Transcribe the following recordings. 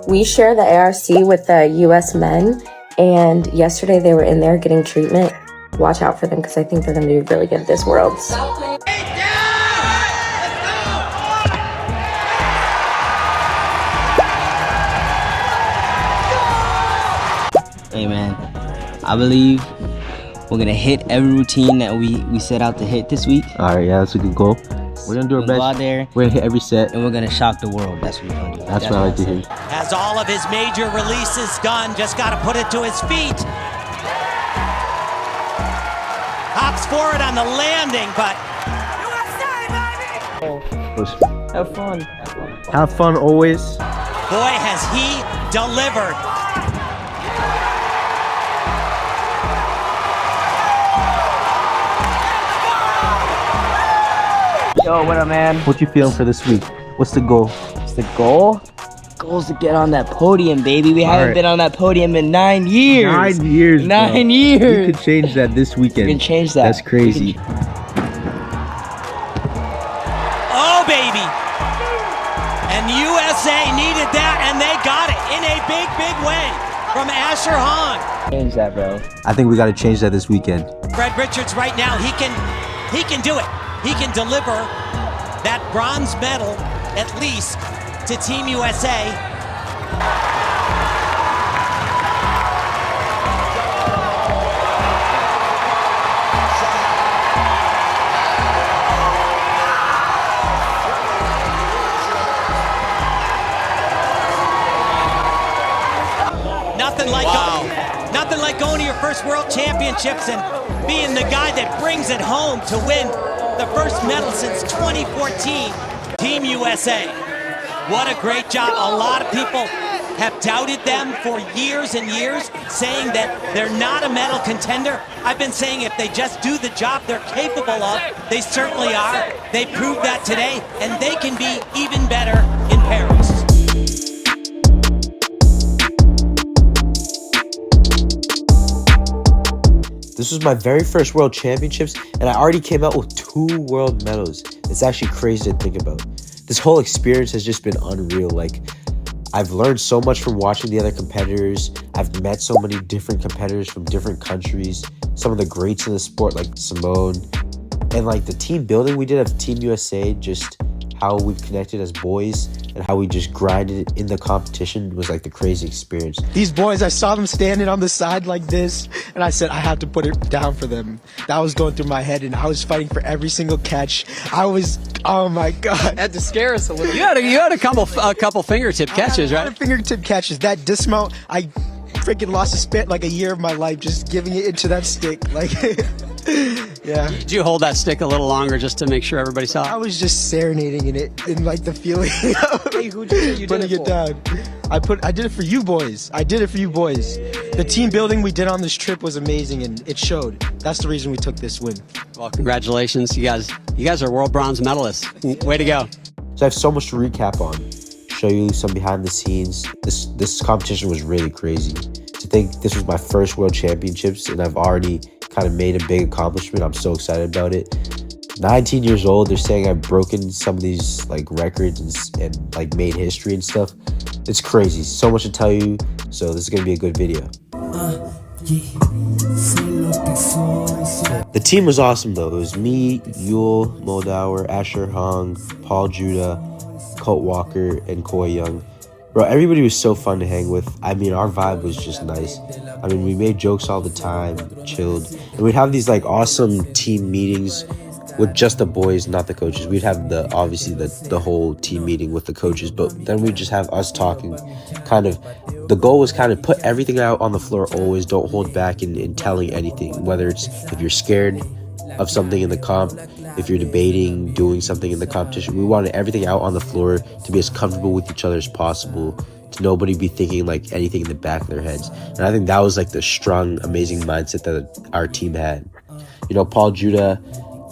We share the ARC with the U.S. men, and yesterday they were in there getting treatment. Watch out for them because I think they're going to do really good at this Worlds. Hey man, I believe we're gonna hit every routine that we set out to hit this week. All right, yeah, that's a good goal. We're gonna do our best. Go out there, we're gonna hit every set, and we're gonna shock the world. That's what we're gonna do. That's what I like to hear. Has all of his major releases done, just got to put it to his feet. Hops forward on the landing, but Have fun. Have fun always. boy, has he delivered. Yo, what up, man? What you feeling for this week? What's the goal? What's the goal? Goal's to get on that podium, baby. We haven't been on that podium in 9 years. 9 years. 9 years. You could change that this weekend. We can change that. That's crazy. Oh, baby. And USA needed that, and they got it in a big, big way from Asher Hong. Change that, bro. I think we got to change that this weekend. Fred Richards right now, he can do it. He can deliver that bronze medal, at least, to Team USA. Nothing like going to your first World Championships and being the guy that brings it home to win the first medal since 2014. Team USA, what a great job. A lot of people have doubted them for years and years, saying that they're not a medal contender. I've been saying if they just do the job they're capable of, they certainly are. They proved that today, and they can be even better in Paris. This was my very first World Championships, and I already came out with 2 world medals. It's actually crazy to think about. This whole experience has just been unreal. Like, I've learned so much from watching the other competitors. I've met so many different competitors from different countries. Some of the greats in the sport, like Simone. And like the team building we did of Team USA, just how we've connected as boys and how we just grinded in the competition was like the crazy experience. These boys, I saw them standing on the side like this, and I said I have to put it down for them. That was going through my head, and I was fighting for every single catch. Oh my God. Had to scare us a little. You had a couple fingertip catches, right? Fingertip catches. That dismount, I freaking lost a year of my life just giving it into that stick. Like, yeah. Did you hold that stick a little longer just to make sure everybody saw it? I was just serenading in it, in like the feeling of putting it down. I did it for you boys. The team building we did on this trip was amazing, and it showed. That's the reason we took this win. Well, congratulations, you guys are world bronze medalists. Way to go. So I have so much to recap on. Show you some behind the scenes. This competition was really crazy. To think this was my first World Championships, and I've already kind of made a big accomplishment. I'm so excited about it. 19 years old, they're saying I've broken some of these like records and like made history and stuff. It's crazy. So much to tell you. So this is gonna be a good video. The team was awesome though. It was me, Yule Moldauer, Asher Hong, Paul Judah, Colt Walker, and Koi Young. Bro, everybody was so fun to hang with. I mean, our vibe was just nice. I mean, we made jokes all the time, chilled. And we'd have these like awesome team meetings with just the boys, not the coaches. We'd have obviously the whole team meeting with the coaches, but then we'd just have us talking. Kind of, the goal was kind of put everything out on the floor always. Don't hold back in telling anything, whether it's if you're scared of something in the comp, if you're debating doing something in the competition. We wanted everything out on the floor to be as comfortable with each other as possible, to nobody be thinking like anything in the back of their heads. And I think that was like the strong, amazing mindset that our team had. You know, Paul Judah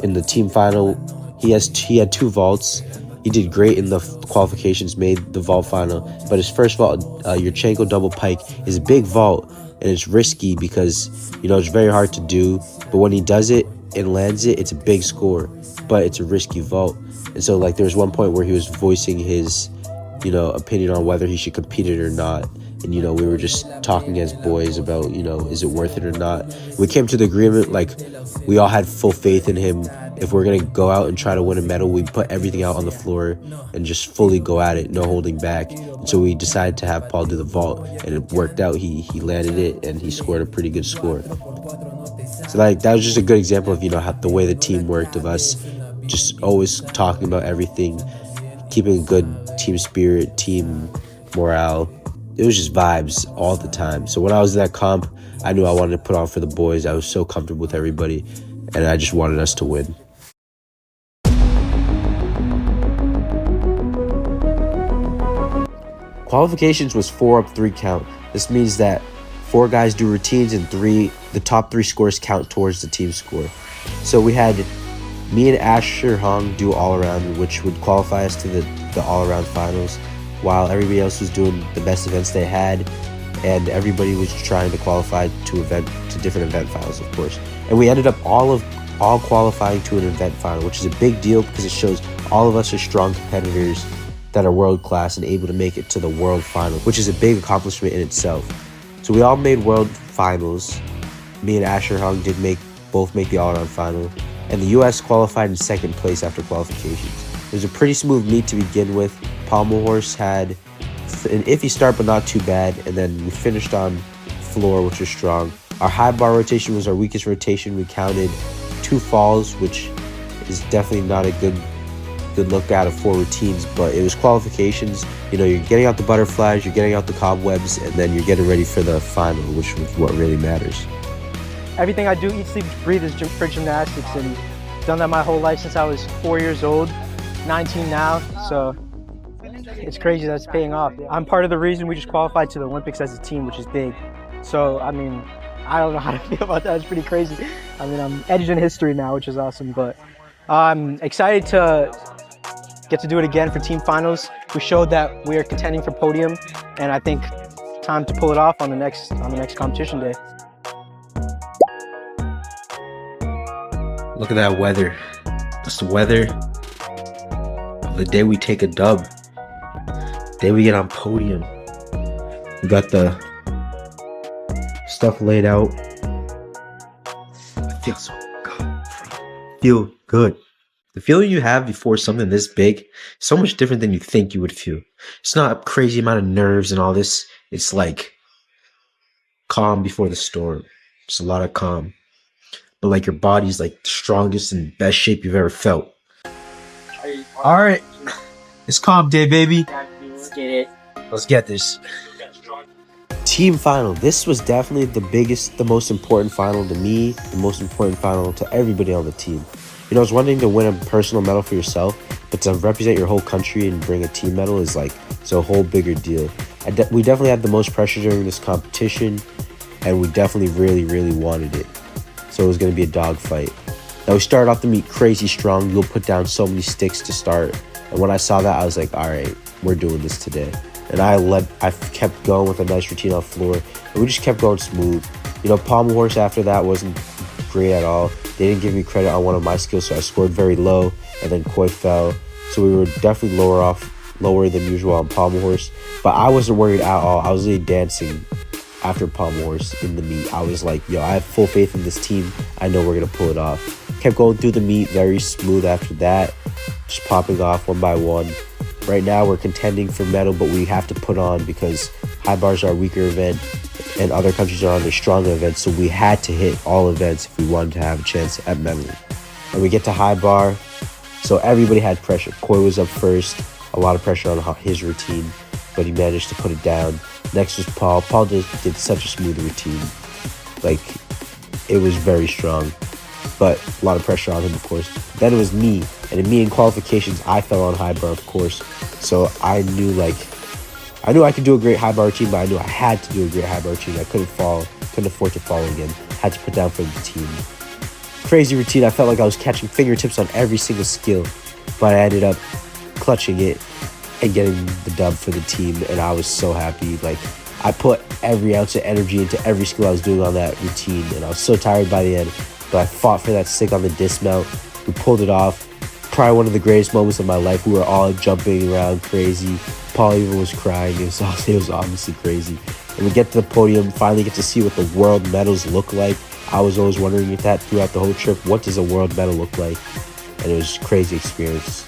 in the team final, he had 2 vaults. He did great in the qualifications, made the vault final, but his first vault, Yurchenko double pike, is a big vault, and it's risky because, you know, it's very hard to do, but when he does it and lands it, it's a big score, but it's a risky vault. And so like there was one point where he was voicing his opinion on whether he should compete it or not. And, we were just talking as boys about, is it worth it or not? We came to the agreement, like, we all had full faith in him. If we're going to go out and try to win a medal, we put everything out on the floor and just fully go at it, no holding back. And so we decided to have Paul do the vault, and it worked out. He landed it, and he scored a pretty good score. So, like, that was just a good example of, how the way the team worked, of us just always talking about everything, keeping a good team spirit, team morale. It was just vibes all the time. So when I was in that comp, I knew I wanted to put on for the boys. I was so comfortable with everybody, and I just wanted us to win. Qualifications was 4 up 3 count. This means that 4 guys do routines and the top 3 scores count towards the team score. So we had me and Asher Hong do all around, which would qualify us to the all around finals, while everybody else was doing the best events they had, and everybody was trying to qualify to different event finals, of course. And we ended up all qualifying to an event final, which is a big deal because it shows all of us are strong competitors that are world class and able to make it to the world final, which is a big accomplishment in itself. So we all made world finals. Me and Asher Hong both make the all-around final, and the U.S. qualified in 2nd place after qualifications. It was a pretty smooth meet to begin with. Pommel horse had an iffy start, but not too bad, and then we finished on floor, which was strong. Our high bar rotation was our weakest rotation. We counted 2 falls, which is definitely not a good look out of 4 routines, but it was qualifications. You're getting out the butterflies, you're getting out the cobwebs, and then you're getting ready for the final, which is what really matters. Everything I do, eat, sleep, breathe is for gymnastics, and done that my whole life since I was 4 years old, 19 now, so it's crazy that's paying off. I'm part of the reason we just qualified to the Olympics as a team, which is big. So, I don't know how to feel about that. It's pretty crazy. I'm edged in history now, which is awesome, but I'm excited to get to do it again for team finals. We showed that we are contending for podium, and I think time to pull it off on the next competition day. Look at that weather. That's the weather of the day we take a dub. Day we get on podium. We got the stuff laid out. I feel so good. Feel good. The feeling you have before something this big is so much different than you think you would feel. It's not a crazy amount of nerves and all this. It's like calm before the storm. It's a lot of calm. But like your body's like the strongest and best shape you've ever felt. All right. It's comp day, baby. Let's get it. Let's get this. Team final. This was definitely the most important final to me, the most important final to everybody on the team. It's one thing to win a personal medal for yourself, but to represent your whole country and bring a team medal is it's a whole bigger deal. We definitely had the most pressure during this competition, and we definitely really, really wanted it. So it was going to be a dogfight. Now we started off the meet crazy strong. You'll put down so many sticks to start. And when I saw that, I was like, all right, we're doing this today. And I kept going with a nice routine on the floor, and we just kept going smooth. Pommel horse after that wasn't great at all. They didn't give me credit on one of my skills, so I scored very low, and then Koi fell. So we were definitely lower than usual on pommel horse. But I wasn't worried at all. I was really dancing after pommel horse in the meet. I was like, yo, I have full faith in this team. I know we're going to pull it off. Kept going through the meet very smooth after that, just popping off one by one. Right now we're contending for medal, but we have to put on because high bars are a weaker event and other countries are on their stronger events, so we had to hit all events if we wanted to have a chance at medal. And we get to high bar, so everybody had pressure. Koi was up first, a lot of pressure on his routine, but he managed to put it down. Next was Paul. Paul did such a smooth routine. It was very strong, but a lot of pressure on him, of course. Then it was me, and in qualifications, I fell on high bar, of course. So I knew I could do a great high bar routine, but I knew I had to do a great high bar routine. I couldn't afford to fall again. Had to put down for the team. Crazy routine. I felt like I was catching fingertips on every single skill, but I ended up clutching it and getting the dub for the team, and I was so happy. I put every ounce of energy into every skill I was doing on that routine, and I was so tired by the end, but I fought for that stick on the dismount. We pulled it off. Probably one of the greatest moments of my life. We were all jumping around crazy. Paul even was crying. It was obviously crazy. And we get to the podium, finally get to see what the world medals look like. I was always wondering that throughout the whole trip. What does a world medal look like? And it was a crazy experience.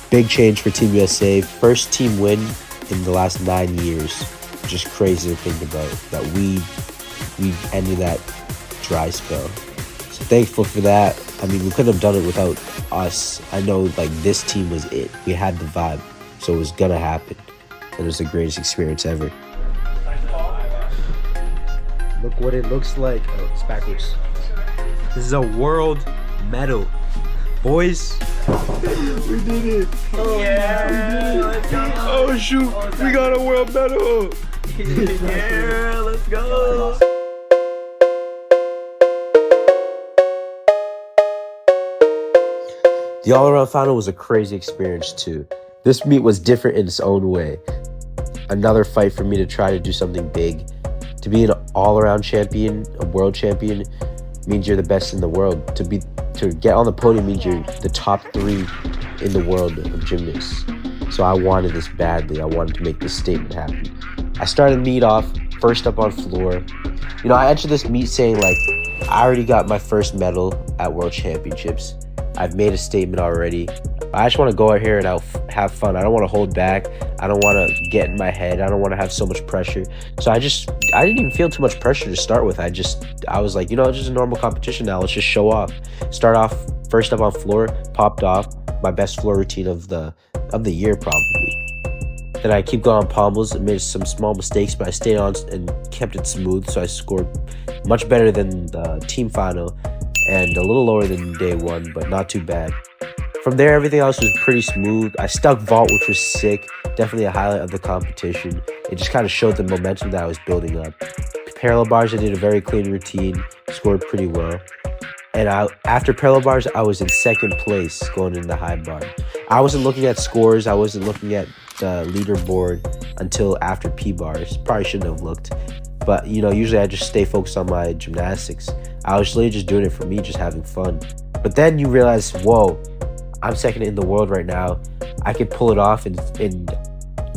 Big change for Team USA. First team win in the last 9 years. Just crazy to think about that we ended that dry spell. So thankful for that. I mean, we couldn't have done it without us. I know, like, this team was it. We had the vibe, so it was gonna happen. And it was the greatest experience ever. Look what it looks like. Oh, it's backwards. This is a world medal. Boys, we did it. Oh, yeah, we did it. Oh, shoot, we got a world medal. Yeah, let's go. The all-around final was a crazy experience too. This meet was different in its own way. Another fight for me to try to do something big. To be an all-around champion, a world champion, means you're the best in the world. To get on the podium means you're the top 3 in the world of gymnasts. So I wanted this badly. I wanted to make this statement happen. I started the meet off first up on floor. You know, I entered this meet saying, like, I already got my first medal at World Championships. I've made a statement already. I just want to go out here and have fun. I don't want to hold back. I don't want to get in my head. I don't want to have so much pressure. So I didn't even feel too much pressure to start with. I was like, you know, it's just a normal competition now. Let's just show off. Start off first up on floor, popped off. My best floor routine of the year probably. Then I keep going on pommels and made some small mistakes, but I stayed on and kept it smooth. So I scored much better than the team final and a little lower than day 1, but not too bad. From there, everything else was pretty smooth. I stuck vault, which was sick. Definitely a highlight of the competition. It just kind of showed the momentum that I was building up. Parallel bars, I did a very clean routine, scored pretty well. And after parallel bars, I was in second place going into the high bar. I wasn't looking at scores. I wasn't looking at the leaderboard until after P bars. Probably shouldn't have looked. But, you know, usually I just stay focused on my gymnastics. I was really just doing it for me, just having fun. But then you realize, whoa, I'm second in the world right now. I could pull it off and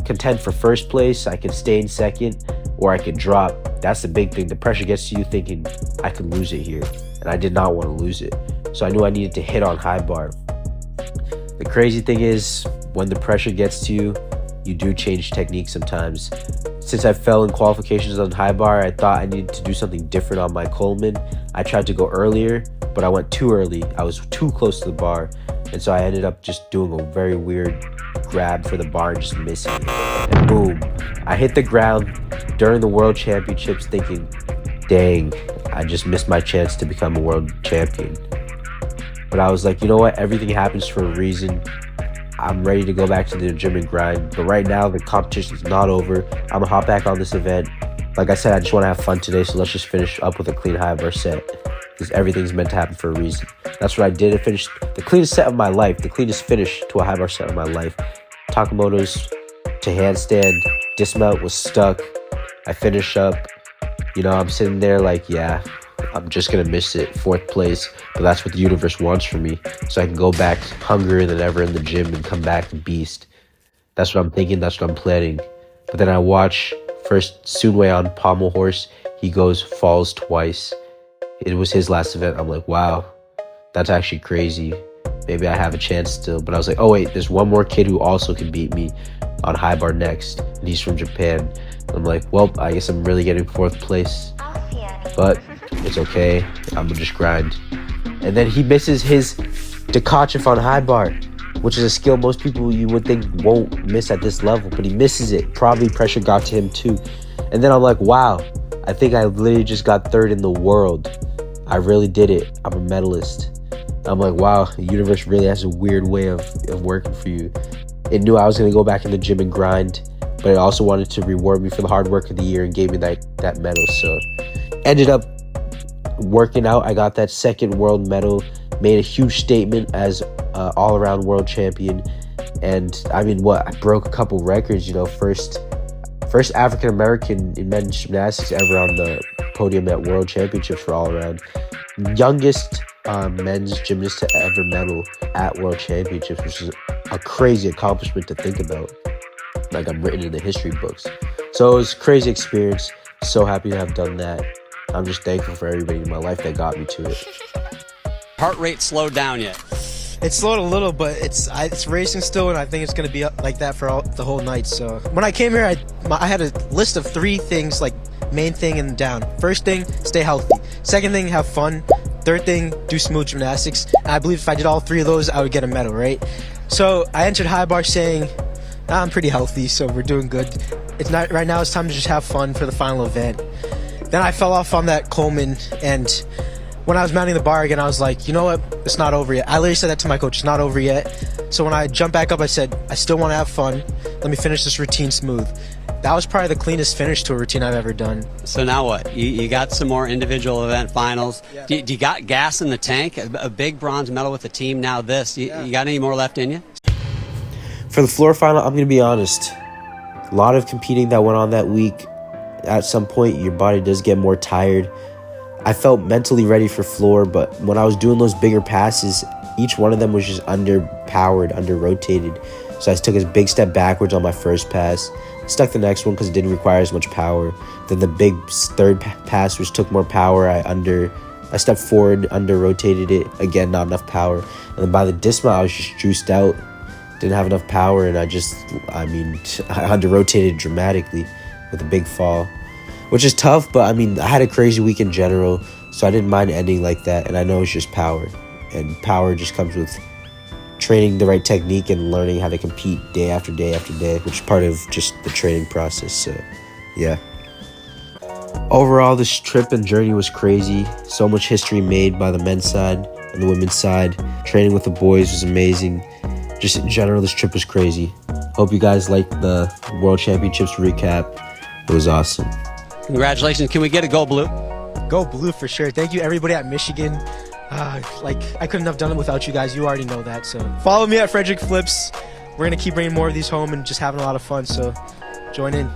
contend for first place. I could stay in second, or I could drop. That's the big thing. The pressure gets to you thinking, I could lose it here. And I did not want to lose it. So I knew I needed to hit on high bar. The crazy thing is, when the pressure gets to you, you do change technique sometimes. Since I fell in qualifications on high bar, I thought I needed to do something different on my Coleman. I tried to go earlier, but I went too early. I was too close to the bar. And so I ended up just doing a very weird grab for the bar and just missing it. And boom, I hit the ground during the World Championships thinking, dang, I just missed my chance to become a world champion. But I was like, you know what? Everything happens for a reason. I'm ready to go back to the gym and grind. But right now, the competition's not over. I'm gonna hop back on this event. Like I said, I just want to have fun today, so let's just finish up with a clean high bar set. Because everything's meant to happen for a reason. That's what I did. I finished the cleanest set of my life, the cleanest finish to a high bar set of my life. Takamoto's to handstand, dismount was stuck. I finish up. You know, I'm sitting there like, yeah, I'm just gonna miss it, 4th place. But that's what the universe wants from me. So I can go back hungrier than ever in the gym and come back a beast. That's what I'm thinking, that's what I'm planning. But then I watch first Soonway on pommel horse. He falls twice. It was his last event. I'm like, wow, that's actually crazy. Maybe I have a chance still. But I was like, oh wait, there's one more kid who also can beat me on high bar next. And he's from Japan. I'm like, well, I guess I'm really getting 4th place. But it's okay. I'm gonna just grind. And then he misses his Dekachev on high bar, which is a skill most people you would think won't miss at this level. But he misses it. Probably pressure got to him too. And then I'm like, wow, I think I literally just got 3rd in the world. I really did it. I'm a medalist. I'm like, wow, the universe really has a weird way of working for you. It knew I was going to go back in the gym and grind, but it also wanted to reward me for the hard work of the year and gave me that medal. So ended up working out. I got that 2nd world medal, made a huge statement as all-around world champion. And I mean, I broke a couple records, you know, first African-American in men's gymnastics ever on the podium at World Championships for all-around. Youngest men's gymnast to ever medal at World Championships, which is a crazy accomplishment to think about. like I'm written in the history books. So it was a crazy experience. So happy to have done that. I'm just thankful for everybody in my life that got me to it. Heart rate slowed down yet? It slowed a little, but it's racing still, and I think it's going to be up like that for the whole night. So when I came here, I had a list of 3 things, like main thing and down. First thing, stay healthy. Second thing, have fun. Third thing, do smooth gymnastics. And I believe if I did all 3 of those, I would get a medal, right? So I entered high bar saying, I'm pretty healthy, so we're doing good. It's not right now. It's time to just have fun for the final event. Then I fell off on that Coleman, and when I was mounting the bar again, I was like, you know what? It's not over yet. I literally said that to my coach, it's not over yet. So when I jumped back up, I said, I still want to have fun. Let me finish this routine smooth. That was probably the cleanest finish to a routine I've ever done. So now what? You got some more individual event finals. Yeah. Do you got gas in the tank? A big bronze medal with the team, now this. You got any more left in you? For the floor final, I'm going to be honest. A lot of competing that went on that week. At some point, your body does get more tired. I felt mentally ready for floor, but when I was doing those bigger passes, each one of them was just underpowered, under-rotated. So I took a big step backwards on my first pass, stuck the next one because it didn't require as much power. Then the big third pass, which took more power, I stepped forward, under-rotated it. Again, not enough power. And then by the dismount, I was just juiced out. Didn't have enough power, and I under-rotated dramatically with a big fall, which is tough, but I had a crazy week in general, so I didn't mind ending like that. And I know it's just power, and power just comes with training the right technique and learning how to compete day after day after day, which is part of just the training process. So yeah, overall this trip and journey was crazy. So much history made by the men's side and the women's side. Training with the boys was amazing. Just in general, this trip was crazy. Hope you guys liked the World Championships recap. It was awesome. Congratulations. Can we get a Go Blue? Go Blue for sure. Thank you everybody at Michigan. I couldn't have done it without you guys. You already know that. So follow me at Frederick Flips. We're going to keep bringing more of these home and just having a lot of fun. So join in.